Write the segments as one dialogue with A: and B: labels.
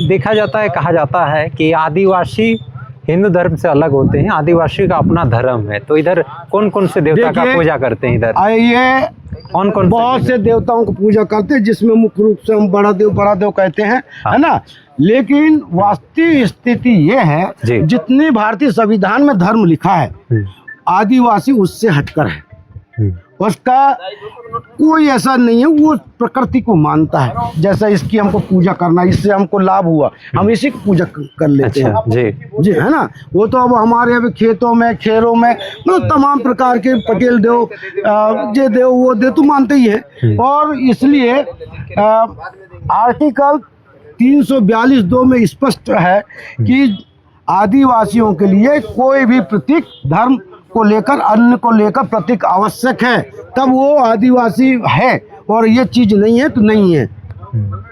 A: देखा जाता है, कहा जाता है कि आदिवासी हिंदू धर्म से अलग होते हैं, आदिवासी का अपना धर्म है। तो इधर कौन कौन से देवता का पूजा करते हैं? इधर
B: ये
A: कौन कौन
B: बहुत से देवताओं को पूजा करते हैं, जिसमें मुख्य रूप से हम बड़ा देव कहते हैं, है ना। लेकिन वास्तविक स्थिति ये है, जितनी भारतीय संविधान में धर्म लिखा है, आदिवासी उससे हटकर है। उसका कोई ऐसा नहीं है, वो प्रकृति को मानता है। जैसा इसकी हमको पूजा करना, इससे हमको लाभ हुआ, हम इसी को पूजा कर लेते हैं। जी है ना। वो तो अब हमारे अभी खेतों में, खेरों में, मतलब तमाम प्रकार के पटेल देव, जे देव, वो देव तो मानते ही है। और इसलिए आर्टिकल 342(2) में स्पष्ट है कि आदिवासियों के लिए कोई भी प्रतीक धर्म को लेकर, अन्य को लेकर प्रतीक आवश्यक है, तब वो आदिवासी है। और ये चीज नहीं है तो नहीं है।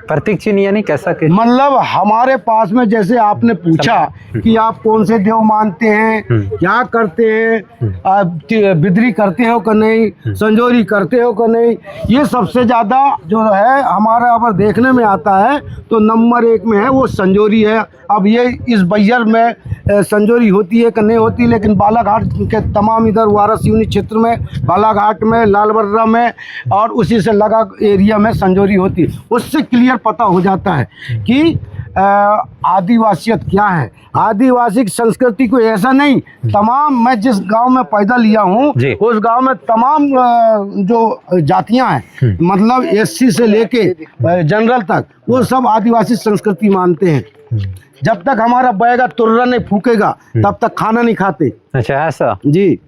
A: प्रतीक चिन्ह यानी कैसा कि
B: मतलब हमारे पास में, जैसे आपने पूछा कि आप कौन से देव मानते हैं, क्या करते हैं, बिदरी करते हो कि नहीं, संजोरी करते हो कि नहीं, ये सबसे ज़्यादा जो है हमारा अगर देखने में आता है तो नंबर 1 में है वो संजोरी है। अब ये इस बैयर में संजोरी होती है कि नहीं होती, लेकिन बालाघाट के तमाम इधर वारासिवनी क्षेत्र में, बालाघाट में, लालबर्रा में और उसी से लगा एरिया में संजोरी होती है। उससे क्लियर पता हो जाता है कि आदिवासियत क्या है। आदिवासी संस्कृति को ऐसा नहीं, तमाम, मैं जिस गांव में पैदा लिया हूँ उस गांव में तमाम जो जातियां हैं, मतलब एससी से लेके जनरल तक, वो सब आदिवासी संस्कृति मानते हैं। जब तक हमारा बैगा तुर्रा नहीं फूकेगा तब तक खाना नहीं खाते।
A: अच्छा, ऐसा जी।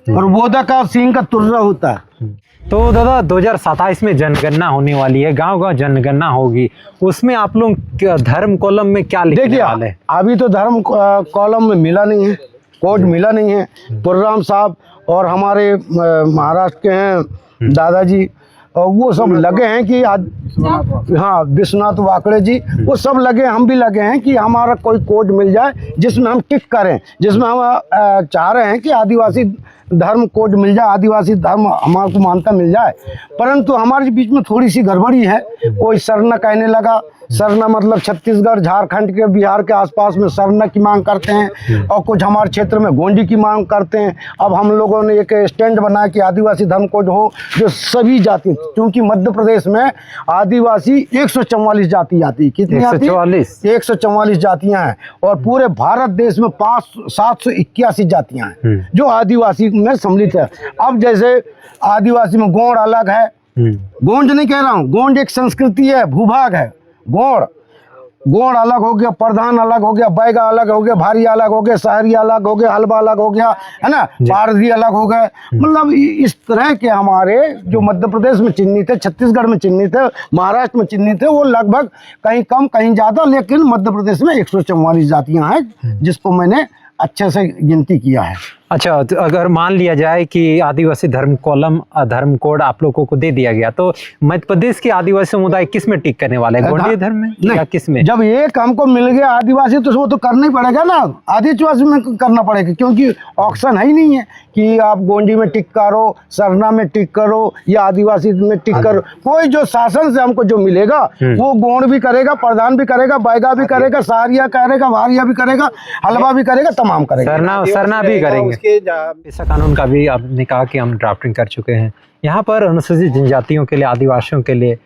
B: और बोदा का सींग का तुर्रा होता है।
A: तो दादा 2027 में जनगणना होने वाली है, गांव-गांव जनगणना होगी, उसमें आप लोग धर्म कॉलम में क्या लिखने वाले हैं?
B: अभी तो धर्म कॉलम में मिला नहीं है, कोड मिला नहीं है। तुर्राम साहब और हमारे महाराष्ट्र के हैं दादाजी, और वो सब लगे हैं कि हाँ, विश्वनाथ वाकड़े जी, वो सब लगे, हम भी लगे हैं कि हमारा कोई कोड मिल जाए जिसमें हम टिक करें, जिसमें हम चाह रहे हैं कि आदिवासी धर्म कोड मिल जाए, आदिवासी धर्म हमारे को मान्यता मिल जाए। परंतु हमारे बीच में थोड़ी सी गड़बड़ी है। कोई सरना कहने लगा, सरना मतलब छत्तीसगढ़, झारखंड के, बिहार के आसपास में सरना की मांग करते हैं, और कुछ हमारे क्षेत्र में गोंडी की मांग करते हैं। अब हम लोगों ने एक स्टैंड बनाया कि आदिवासी धर्म कोड हो जो सभी जाति, क्योंकि मध्य प्रदेश में आदिवासी 144 जाति आती है। कितनी आती है? 144 जातियां हैं, और पूरे भारत देश में 781 जातियां हैं जो आदिवासी में सम्मिलित है। अब जैसे आदिवासी में गोंड अलग है, गोंड नहीं कह रहा हूँ, गोंड एक संस्कृति है, भूभाग है। गोंड अलग हो गया, प्रधान अलग हो गया, बैगा अलग हो गया, भारी अलग हो गया, शहरी अलग हो गया, हलवा अलग हो गया, है ना, पारधी अलग हो गए। मतलब इस तरह के हमारे जो मध्य प्रदेश में चिन्हित है, छत्तीसगढ़ में चिन्हित है, महाराष्ट्र में चिन्हित है, वो लगभग कहीं कम कहीं ज़्यादा, लेकिन मध्य प्रदेश में 144 जातियाँ हैं, जिसको मैंने अच्छे से गिनती किया है।
A: अच्छा, तो अगर मान लिया जाए कि आदिवासी धर्म कॉलम, धर्म कोड आप लोगों को दे दिया गया, तो मध्य प्रदेश के आदिवासी समुदाय किस में टिक करने वाले हैं? गोंडी धर्म में या किस में?
B: जब एक हमको मिल गया आदिवासी, तो वो तो करना ही पड़ेगा ना, आदिवासी में करना पड़ेगा, क्योंकि ऑप्शन है ही नहीं है कि आप गोंडी में टिक करो, सरना में टिक करो या आदिवासी में टिक करो। कोई जो शासन से हमको जो मिलेगा वो गोंड भी करेगा, प्रधान भी करेगा, बैगा भी करेगा, सहारिया करेगा, भारिया भी करेगा, हलवा भी करेगा, तमाम करेगा,
A: सरना भी करेंगे। पेशा कानून का भी आपने कहा कि हम ड्राफ्टिंग कर चुके हैं। यहाँ पर अनुसूचित जनजातियों के लिए, आदिवासियों के लिए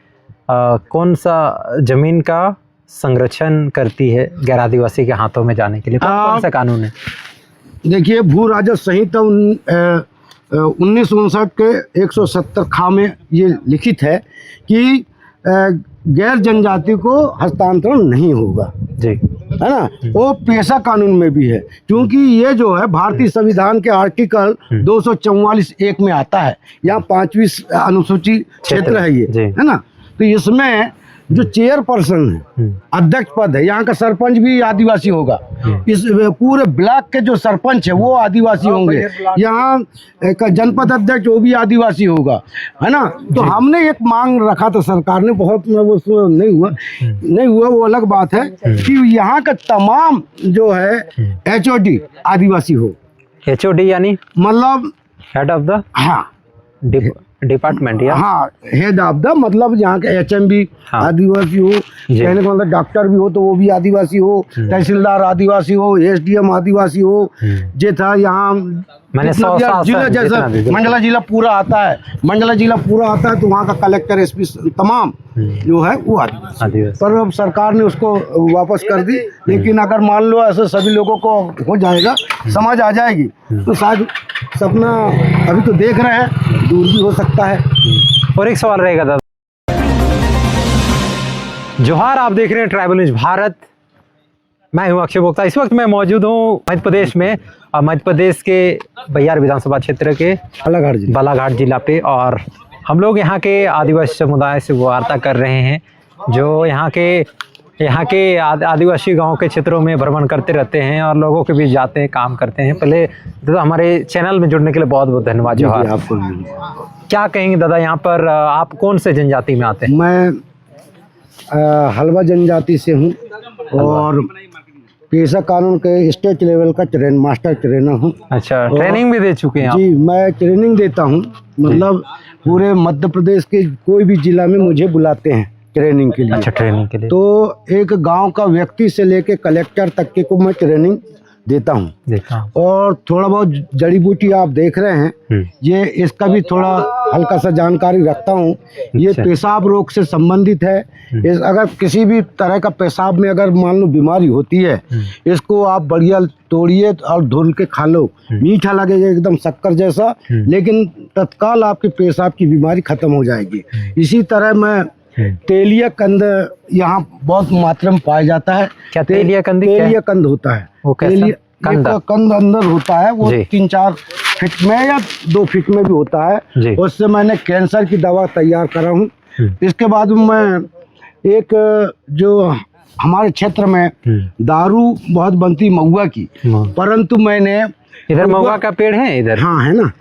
A: कौन सा जमीन का संरक्षण करती है गैर आदिवासी के हाथों में जाने के लिए? कौन सा कानून है?
B: देखिए, भू राजस्व संहिता 1959 के 170 खा में ये लिखित है कि गैर जनजाति को हस्तांतरण नहीं होगा
A: जी,
B: है ना। वो पेशा कानून में भी है, क्योंकि ये जो है भारतीय संविधान के आर्टिकल 244(1) में आता है। यहाँ 5वीं अनुसूची क्षेत्र है ये, है ना। तो इसमें जो चेयरपर्सन है, अध्यक्ष पद है, यहाँ का सरपंच भी आदिवासी होगा। इस पूरे ब्लॉक के जो सरपंच है वो आदिवासी होंगे। यहाँ एक जनपद अध्यक्ष वो भी आदिवासी होगा, है ना। तो हमने एक मांग रखा था, सरकार ने, बहुत वो नहीं हुआ, वो अलग बात है कि यहाँ का तमाम जो है HOD आदिवासी हो।
A: HOD यानी
B: मतलब
A: हेड ऑफ द,
B: हाँ,
A: डिपार्टमेंट या
B: हाँ हेड ऑफ द, मतलब यहाँ के HMB
A: हाँ।
B: आदिवासी हो,
A: जी।
B: कहने का मतलब डॉक्टर भी हो तो वो भी आदिवासी हो, तहसीलदार आदिवासी हो, SDM आदिवासी हो, जे था यहाँ
A: मैंने
B: जितना भी जिला जैसा मंडला जिला पूरा आता है, मंडला जिला पूरा आता है तो वहाँ का कलेक्टर SP तमाम जो है वो आदिवासी।
A: आदिवासी।
B: पर अब सरकार ने उसको वापस कर दी, लेकिन अगर मान लो ऐसे सभी लोगों को हो जाएगा, समझ आ जाएगी, तो शायद सपना अभी तो देख रहे हैं, दूर भी हो सकता है।
A: और एक सवाल रहेगा दादा। जोहार, आप देख रहे हैं ट्राइबल न्यूज भारत। मैं हूं अक्षय बोक्ता। इस वक्त मैं मौजूद हूं मध्य प्रदेश में, और मध्य प्रदेश के बहियार विधानसभा क्षेत्र के बालाघाट जिला पे, और हम लोग यहाँ के आदिवासी समुदाय से वार्ता कर रहे हैं, जो यहाँ के आदिवासी गांव के क्षेत्रों में भ्रमण करते रहते हैं और लोगों के बीच जाते हैं, काम करते हैं। पहले तो हमारे चैनल में जुड़ने के लिए बहुत बहुत धन्यवाद जोहार।
B: आपको
A: क्या कहेंगे दादा, यहाँ पर आप कौन से जनजाति में आते हैं?
B: मैं हलवा जनजाति से हूँ और पेशा कानून के स्टेट लेवल का मास्टर ट्रेनर हूँ।
A: अच्छा, ट्रेनिंग भी दे चुके हैं आप?
B: जी, मैं ट्रेनिंग देता हूँ, मतलब पूरे मध्य प्रदेश के कोई भी जिला में मुझे बुलाते हैं ट्रेनिंग के लिए।
A: अच्छा, ट्रेनिंग के लिए।
B: तो एक गांव का व्यक्ति से लेके कलेक्टर तक के को मैं ट्रेनिंग देता हूँ। और थोड़ा बहुत जड़ी बूटी आप देख रहे हैं, ये इसका भी थोड़ा हल्का सा जानकारी रखता हूँ। ये पेशाब रोग से संबंधित है। अगर किसी भी तरह का पेशाब में अगर मान लो बीमारी होती है, इसको आप बढ़िया तोड़िए और धुल के खा लो, मीठा लगेगा एकदम शक्कर जैसा, लेकिन तत्काल आपके पेशाब की बीमारी खत्म हो जाएगी। इसी तरह मैं तेलिया कंद यहाँ बहुत मात्रा में पाया जाता है।
A: क्या तेलिया कंद?
B: तेलिया कंद होता है, कंद अंदर होता है, वो 3-4 फीट में या 2 फीट में भी होता है। उससे मैंने कैंसर की दवा तैयार करा हूँ। इसके बाद मैं एक जो हमारे क्षेत्र में दारू बहुत बनती महुआ की, परंतु मैंने
A: इधर महुआ का पेड़ है इधर?
B: हाँ है ना,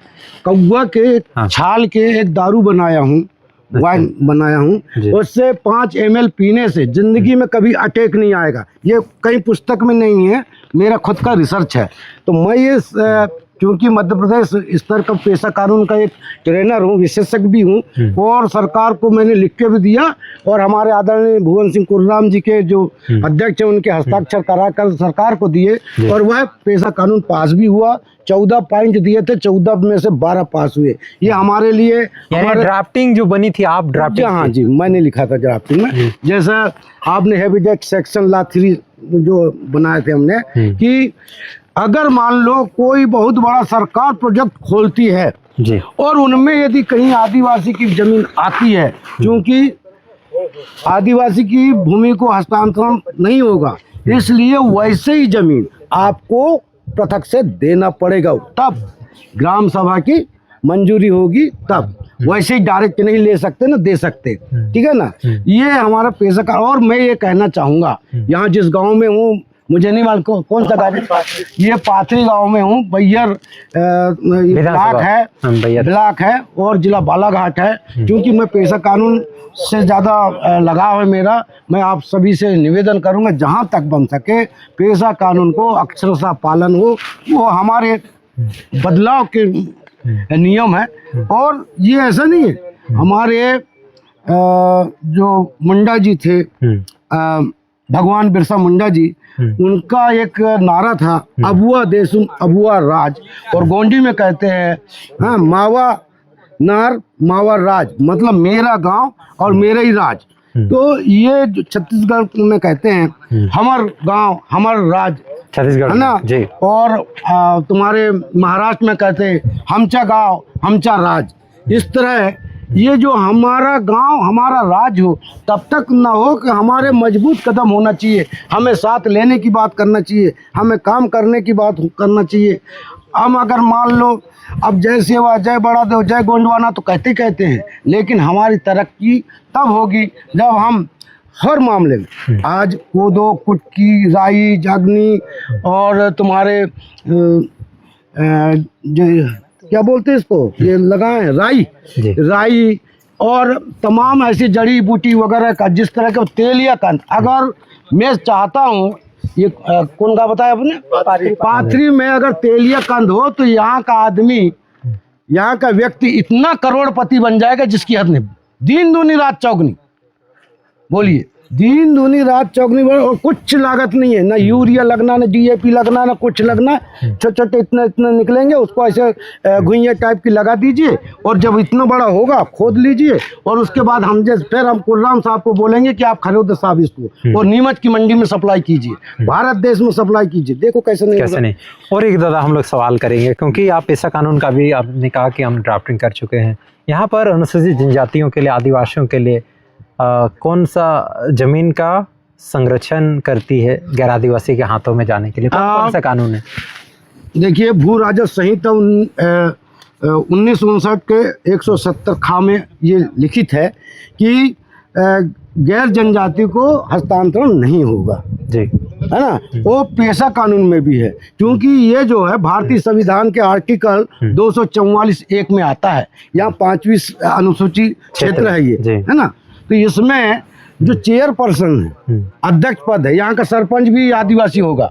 B: कौआ के छाल के एक दारू बनाया हूँ, वाइन बनाया हूँ। उससे 5 ml पीने से जिंदगी में कभी अटैक नहीं आएगा। ये कहीं पुस्तक में नहीं है, मेरा खुद का रिसर्च है। तो मैं ये क्योंकि मध्य प्रदेश स्तर का पेशा कानून का एक ट्रेनर हूँ, विशेषज्ञ भी हूँ, और सरकार को मैंने लिख के भी दिया, और हमारे आदरणीय भुवन सिंह कुर्राम जी के जो अध्यक्ष हैं उनके हस्ताक्षर करा कर सरकार को दिए, और वह पेशा कानून पास भी हुआ। 14 पॉइंट दिए थे, 14 में से 12 पास हुए। ये हमारे लिए
A: ड्राफ्टिंग जो बनी थी, आप ड्राफ्टिंग?
B: हाँ जी, मैंने लिखा था ड्राफ्टिंग में। जैसा आपने हैबिटेट सेक्शन लॉ 3 जो बनाए थे हमने, कि अगर मान लो कोई बहुत बड़ा सरकार प्रोजेक्ट खोलती है
A: जी, और
B: उनमें यदि कहीं आदिवासी की जमीन आती है, क्योंकि आदिवासी की भूमि को हस्तांतरण नहीं होगा, इसलिए वैसे ही जमीन आपको पृथक से देना पड़ेगा, तब ग्राम सभा की मंजूरी होगी, तब वैसे ही डायरेक्ट नहीं ले सकते ना, दे सकते। ठीक है ना, ये हमारा पेशा का। और मैं ये कहना चाहूँगा, यहाँ जिस गांव में हूँ, मुझे नहीं मालूम कौन सा गाँव, ये पाथरी गांव में हूँ, बैयर ब्लॉक है और जिला बालाघाट है। क्योंकि मैं पेशा कानून से ज़्यादा लगाव है मेरा, मैं आप सभी से निवेदन करूँगा, जहाँ तक बन सके पेशा कानून को अक्षरशः पालन हो। वो हमारे बदलाव के नियम है, और ये ऐसा नहीं है। हमारे जो मुंडा जी थे, भगवान बिरसा मुंडा जी, उनका एक नारा था, अबुआ देशुम अबुआ राज, और गोंडी में कहते हैं हाँ, मावा नार मावा राज, मतलब मेरा गांव और मेरा ही राज। तो ये जो छत्तीसगढ़ में कहते हैं हमर गांव हमर राज,
A: छत्तीसगढ़
B: है ना
A: जी।
B: और तुम्हारे महाराष्ट्र में कहते हैं हमचा गांव हमचा राज। इस तरह ये जो हमारा गांव हमारा राज हो, तब तक ना हो कि हमारे मजबूत कदम होना चाहिए, हमें साथ लेने की बात करना चाहिए, हमें काम करने की बात करना चाहिए। हम अगर मान लो अब जय सेवा जय बड़ा देव जय गोंडवाना तो कहते हैं, लेकिन हमारी तरक्की तब होगी जब हम हर मामले में, आज कोदो कुटकी राई जागनी और तुम्हारे जो क्या बोलते हैं इसको, ये लगाए राई और तमाम ऐसी जड़ी बूटी वगैरह का, जिस तरह का तेलिया कंद, अगर मैं चाहता हूँ, ये कौन का बताया आपने, पाथरी में अगर तेलिया कंद हो तो यहाँ का आदमी यहाँ का व्यक्ति इतना करोड़पति बन जाएगा जिसकी हद नहीं। दिन दूनी रात चौगनी, बोलिए, दिन दूनी रात चौगनी, और कुछ लागत नहीं है, ना यूरिया लगना, ना DAP लगना, ना कुछ लगना। छोटे छोटे इतने इतने निकलेंगे, उसको ऐसे घुइयाँ टाइप की लगा दीजिए, और जब इतना बड़ा होगा खोद लीजिए, और उसके बाद फिर हम कुर्राम साहब को बोलेंगे कि आप खरीदो साहब इसको और नीमच की मंडी में सप्लाई कीजिए, भारत देश में सप्लाई कीजिए। देखो कैसे नहीं।
A: और एक दादा हम लोग सवाल करेंगे, क्योंकि आप पेशा कानून का भी आपने कहा कि हम ड्राफ्टिंग कर चुके हैं। यहाँ पर अनुसूचित जनजातियों के लिए, आदिवासियों के लिए कौन सा जमीन का संरक्षण करती है गैर आदिवासी के हाथों में जाने के लिए? कौन सा कानून है?
B: देखिए, भू राजस्व संहिता 1959 के 170 खा में ये लिखित है कि गैर जनजाति को हस्तांतरण नहीं होगा
A: जी,
B: है ना। वो पेशा कानून में भी है, क्योंकि ये जो है भारतीय संविधान के आर्टिकल 244(1) में आता है। यहाँ 5वीं अनुसूची क्षेत्र है ये, है ना। तो इसमें जो चेयरपर्सन है, अध्यक्ष पद है, यहाँ का सरपंच भी आदिवासी होगा।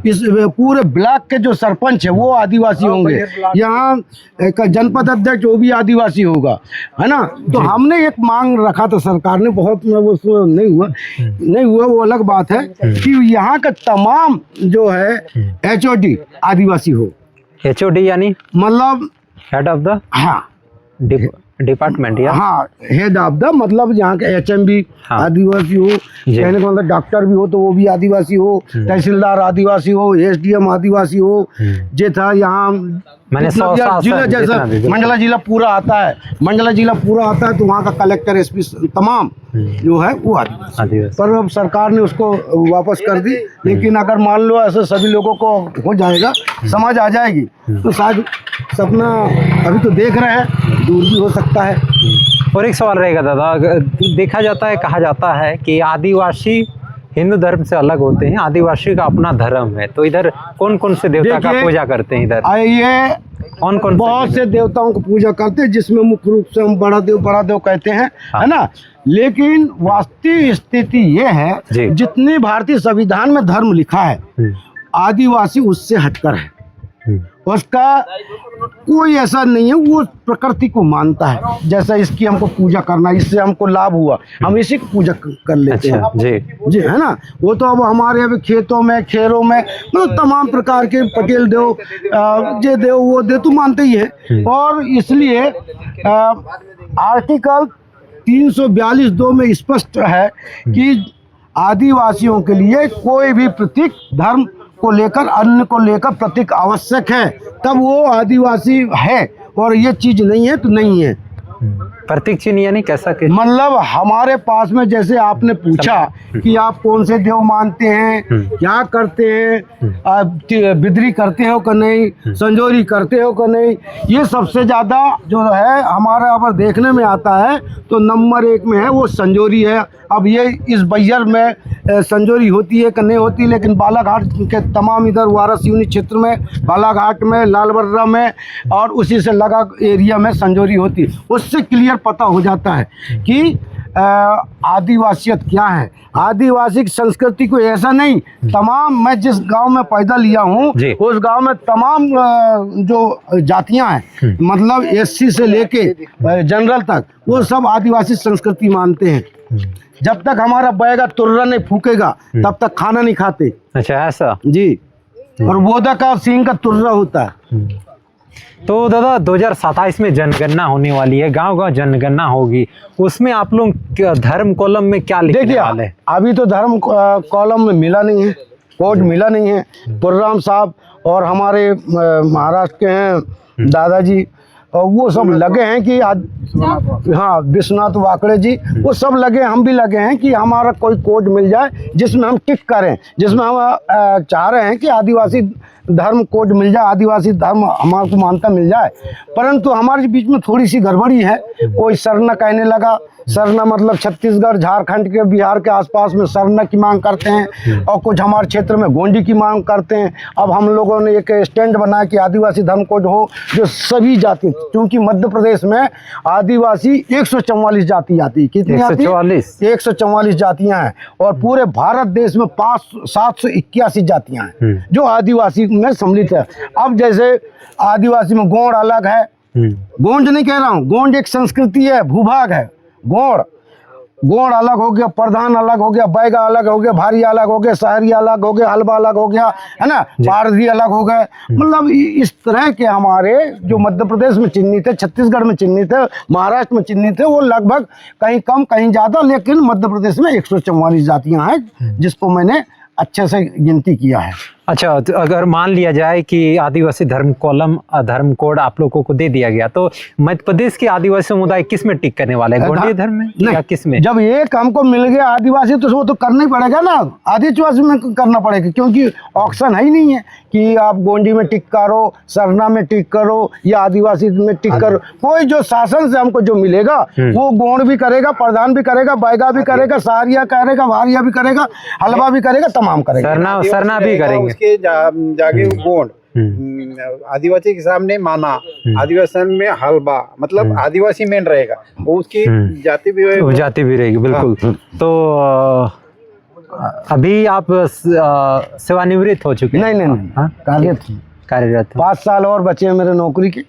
B: इस पूरे ब्लॉक के जो सरपंच है वो आदिवासी होंगे। यहाँ का जनपद अध्यक्ष वो भी आदिवासी होगा, है ना। तो हमने एक मांग रखा था, सरकार ने बहुत वो नहीं हुआ, वो अलग बात है कि यहाँ का तमाम जो है HOD आदिवासी हो।
A: HOD यानी
B: मतलब
A: हेड ऑफ द,
B: हाँ,
A: डिपार्टमेंट, या
B: हाँ, हेड ऑफ द, मतलब यहाँ के HM भी आदिवासी हो, कहने का मतलब डॉक्टर भी हो तो वो भी आदिवासी हो, तहसीलदार आदिवासी हो, SDM आदिवासी हो। जे था यहाँ
A: मैंने
B: जिला जैसा मंडला जिला पूरा आता है, मंडला जिला पूरा आता है, तो वहाँ का कलेक्टर SP तमाम जो है वो आदिवासी। पर अब सरकार ने उसको वापस कर दी। लेकिन अगर मान लो ऐसे सभी लोगों को हो जाएगा, समझ आ जाएगी, तो शायद सपना अभी तो देख रहे हैं, दूर भी हो सकता है।
A: और एक सवाल रहेगा दादा, देखा जाता है, कहा जाता है कि आदिवासी हिंदू धर्म से अलग होते हैं, आदिवासी का अपना धर्म है, तो इधर कौन कौन से देवता का पूजा करते हैं? इधर
B: ये
A: कौन कौन
B: बहुत से देवताओं को पूजा करते हैं, जिसमें मुख्य रूप से हम बड़ा देव कहते हैं, है ना। लेकिन वास्तविक स्थिति ये है, जितनी भारतीय संविधान में धर्म लिखा है, आदिवासी उससे हटकर है। उसका कोई ऐसा नहीं है, वो प्रकृति को मानता है। जैसा इसकी हमको पूजा करना, इससे हमको लाभ हुआ, हम इसी की पूजा कर लेते हैं। जी, है ना। वो तो अब हमारे अभी खेतों में, खेरों में, मतलब तमाम प्रकार के पटेल देव, जे देव, वो देव तो मानते ही है। और इसलिए आर्टिकल 342(2) में स्पष्ट है कि आदिवासियों के लिए कोई भी प्रतीक धर्म को लेकर, अन्य को लेकर प्रतीक आवश्यक है, तब वो आदिवासी है। और ये चीज नहीं है तो नहीं है।
A: प्रतीक चिन्ह यानी कैसा के?
B: मतलब हमारे पास में, जैसे आपने पूछा कि आप कौन से देव मानते हैं, क्या करते हैं, बिदरी करते हो कि नहीं, संजोरी करते हो कि नहीं, ये सबसे ज्यादा जो है हमारे यहाँ पर देखने में आता है, तो नंबर 1 में है वो संजोरी है। अब ये इस बैयर में संजोरी होती है कि नहीं होती, लेकिन बालाघाट के तमाम इधर वारस यूनि क्षेत्र में, बालाघाट में, लालबर्रा में और उसी से लगा एरिया में संजोरी होती है। उससे क्लियर पता हो जाता है कि आदिवासियत क्या है। आदिवासी संस्कृति को ऐसा नहीं, तमाम, मैं जिस गांव में पैदा लिया हूँ उस गांव में तमाम जो जातियां हैं, मतलब SC से लेके जनरल तक, वो सब आदिवासी संस्कृति मानते हैं। जब तक हमारा बैगा तुर्रा नहीं फूकेगा तब तक खाना नहीं खाते।
A: अच्छा, ऐसा? जी।
B: और बोदा का सींग का तुर्रा होता है।
A: तो दादा 2027 में जनगणना होने वाली है, गांव-गांव जनगणना होगी, उसमें आप लोग धर्म कॉलम में क्या लिखने वाले हैं?
B: अभी तो धर्म कॉलम में मिला नहीं है, कोड मिला नहीं है। कुर्राम साहब और हमारे महाराष्ट्र के हैं दादाजी, और वो सब लगे हैं कि हाँ, विश्वनाथ वाकड़े जी, वो सब लगे, हम भी लगे हैं कि हमारा कोई कोड मिल जाए जिसमें हम टिक करें, जिसमें हम चाह रहे हैं कि आदिवासी धर्म कोड मिल जाए, आदिवासी धर्म हमारे को मान्यता मिल जाए। परंतु हमारे बीच में थोड़ी सी गड़बड़ी है। कोई सरना कहने लगा, सरना मतलब छत्तीसगढ़, झारखंड के, बिहार के आसपास में सरना की मांग करते हैं, और कुछ हमारे क्षेत्र में गोंडी की मांग करते हैं। अब हम लोगों ने एक स्टैंड बनाया कि आदिवासी धर्म कोड हो, जो सभी जाति, क्योंकि मध्य प्रदेश में आदिवासी 144 जाति आती है। कितनी आती है? 144 जातियां हैं, और पूरे भारत देश में 781 जातियां हैं जो आदिवासी में सम्मिलित है। अब जैसे आदिवासी में गोंड अलग है, गोंड नहीं कह रहा हूँ, गोंड एक संस्कृति है, भूभाग है। गोंड अलग हो गया, प्रधान अलग हो गया, बैगा अलग हो गया, भारी अलग हो गया, शहरी अलग हो गया, हलवा अलग हो गया, है ना, पारधी अलग हो गए। मतलब इस तरह के हमारे जो मध्य प्रदेश में चिन्हित है, छत्तीसगढ़ में चिन्हित है, महाराष्ट्र में चिन्हित है, वो लगभग कहीं कम कहीं ज़्यादा, लेकिन मध्य प्रदेश में 144 जातियाँ हैं, जिसको मैंने अच्छे से गिनती किया है।
A: अच्छा, तो अगर मान लिया जाए कि आदिवासी धर्म कॉलम धर्म कोड आप लोगों को दे दिया गया, तो मध्य प्रदेश के आदिवासी समुदाय किस में टिक करने वाले हैं, गोंडी धर्म में या किस में?
B: जब एक हमको मिल गया आदिवासी तो वो तो करना ही पड़ेगा ना, आदिवासी में करना पड़ेगा, क्योंकि ऑप्शन है ही नहीं है कि आप गोंडी में टिक करो, सरना में टिक करो या आदिवासी में टिक करो। कोई जो शासन से हमको जो मिलेगा वो गोंड भी करेगा, प्रधान भी करेगा, बैगा भी करेगा, सहारिया करेगा, भारिया भी करेगा, हलवा भी करेगा, तमाम करेगा,
A: सरना भी करेंगे।
C: उसके जागे गोंड, आदिवासी के सामने माना, आदिवासी में हलवा, मतलब आदिवासी मेन रहेगा, वो उसकी जाति भी
A: रहेगी। बिल्कुल। तो अभी आप सेवानिवृत्त हो चुके हैं?
B: नहीं,
A: कार्यरत।
B: 5 साल और बचे हैं मेरे नौकरी के,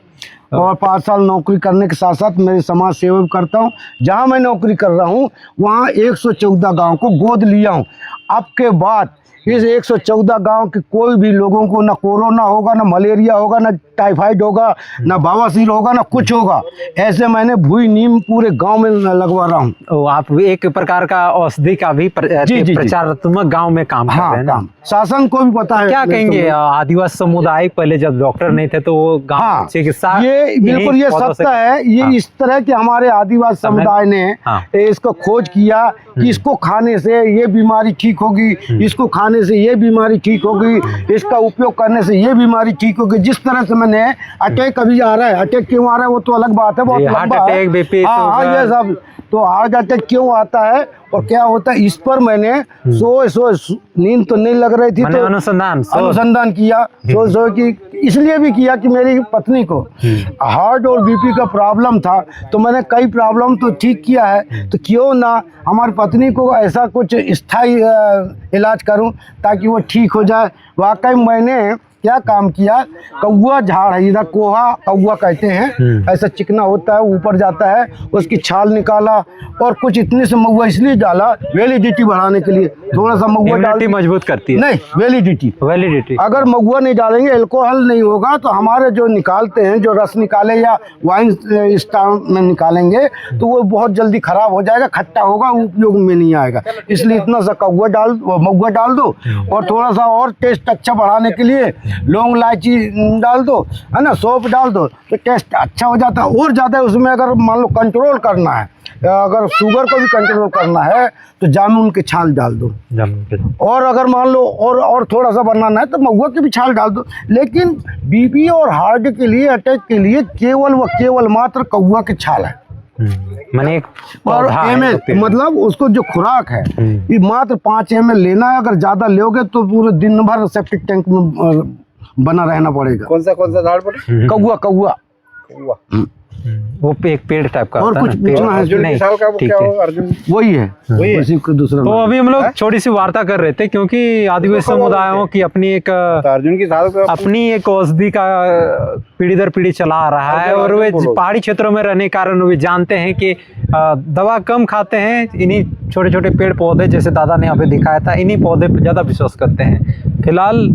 B: और 5 साल नौकरी करने के साथ साथ मेरी समाज सेवा भी करता हूँ। जहाँ मैं नौकरी कर रहा हूँ वहाँ 114 गांव को गोद लिया हूँ। अब के बाद इस 114 गांव के कोई भी लोगों को ना कोरोना होगा, ना मलेरिया होगा, ना टाइफाइड होगा, ना बवासीर होगा, ना कुछ होगा। ऐसे मैंने भूई नीम पूरे गांव में लगवा रहा हूँ।
A: आप एक प्रकार का औषधि का भी प्रचारात्मक गांव में काम कर रहे हैं ना?
B: शासन को भी पता है।
A: क्या कहेंगे आदिवासी समुदाय, पहले जब डॉक्टर नहीं थे तो वो गांव चिकित्सा,
B: ये बिल्कुल ये सत्य है। ये इस तरह के हमारे आदिवासी समुदाय ने इसको खोज किया कि इसको खाने से ये बीमारी ठीक होगी, इसको खाने से ये बीमारी ठीक होगी, इसका उपयोग करने से ये बीमारी ठीक होगी। जिस तरह से मैंने अटैक अभी आ रहा है, अटैक क्यों आ रहा है वो तो अलग बात है, बहुत लंबा है। ये सब तो हार्ट अटैक क्यों आता है और क्या होता है, इस पर मैंने नींद तो नहीं लग रही थी तो अनुसंधान किया, सो की इसलिए भी किया कि मेरी पत्नी को हार्ट और बीपी का प्रॉब्लम था, तो मैंने कई प्रॉब्लम तो ठीक किया है, तो क्यों ना हमारी पत्नी को ऐसा कुछ स्थायी इलाज करूं ताकि वो ठीक हो जाए। वाकई मैंने क्या काम किया, कौआ झाड़ है, इधर कोहा कौआ कहते हैं, ऐसा चिकना होता है, ऊपर जाता है, उसकी छाल निकाला और कुछ इतने से महुआ इसलिए डाला वैलिडिटी बढ़ाने के लिए। थोड़ा सा महुआ डालती
A: मजबूत करती है,
B: नहीं वैलिडिटी। अगर महुआ नहीं डालेंगे, अल्कोहल नहीं होगा, तो हमारे जो निकालते हैं, जो रस निकाले या वाइन स्टाइल में निकालेंगे तो वो बहुत जल्दी खराब हो जाएगा, खट्टा होगा, उपयोग में नहीं आएगा। इसलिए इतना सा महुआ डाल दो और थोड़ा सा और टेस्ट अच्छा बढ़ाने के लिए लौंग इलायची डाल दो, है ना, सौंफ डाल दो, तो टेस्ट अच्छा हो जाता है। और ज़्यादा उसमें अगर मान लो कंट्रोल करना है, अगर शुगर को भी कंट्रोल करना है तो जामुन की छाल डाल दो, और अगर मान लो और थोड़ा सा बनाना है तो महुआ की भी छाल डाल दो। लेकिन बीपी और हार्ट के लिए, अटैक के लिए केवल मात्र कौआ की छाल है।
A: मैंने
B: और ml मतलब उसको जो खुराक है ये मात्र 5 ml लेना है। अगर ज्यादा लोगे तो पूरे दिन भर सेप्टिक टैंक में बना रहना पड़ेगा।
C: कौन सा झाड़ पड़े?
B: कौआ
A: वो एक पेड़ टाइप का
B: और कुछ पूछना है?
C: अर्जुन
B: वही है, वही दूसरा।
A: तो अभी हम लोग छोटी सी वार्ता कर रहे थे, क्योंकि आदिवासी समुदायों की अपनी एक
C: अर्जुन की
A: अपनी एक औषधि का पीढ़ी दर पीढ़ी चला आ रहा है, और वे पहाड़ी क्षेत्रों में रहने के कारण वे जानते हैं कि दवा कम खाते हैं, इन्हीं छोटे छोटे पेड़ पौधे जैसे दादा ने अभी दिखाया था, इन्हीं पौधे पर ज़्यादा विश्वास करते हैं। फिलहाल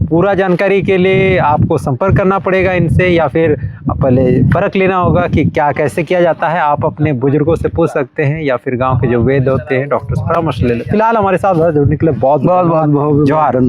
A: पूरा जानकारी के लिए आपको संपर्क करना पड़ेगा इनसे, या फिर पहले परख लेना होगा कि क्या कैसे किया जाता है। आप अपने बुजुर्गों से पूछ सकते हैं, या फिर गांव के जो वैद्य होते हैं, डॉक्टर से परामर्श ले लें। फिलहाल हमारे साथ जुड़ने के लिए बहुत बहुत जोहार।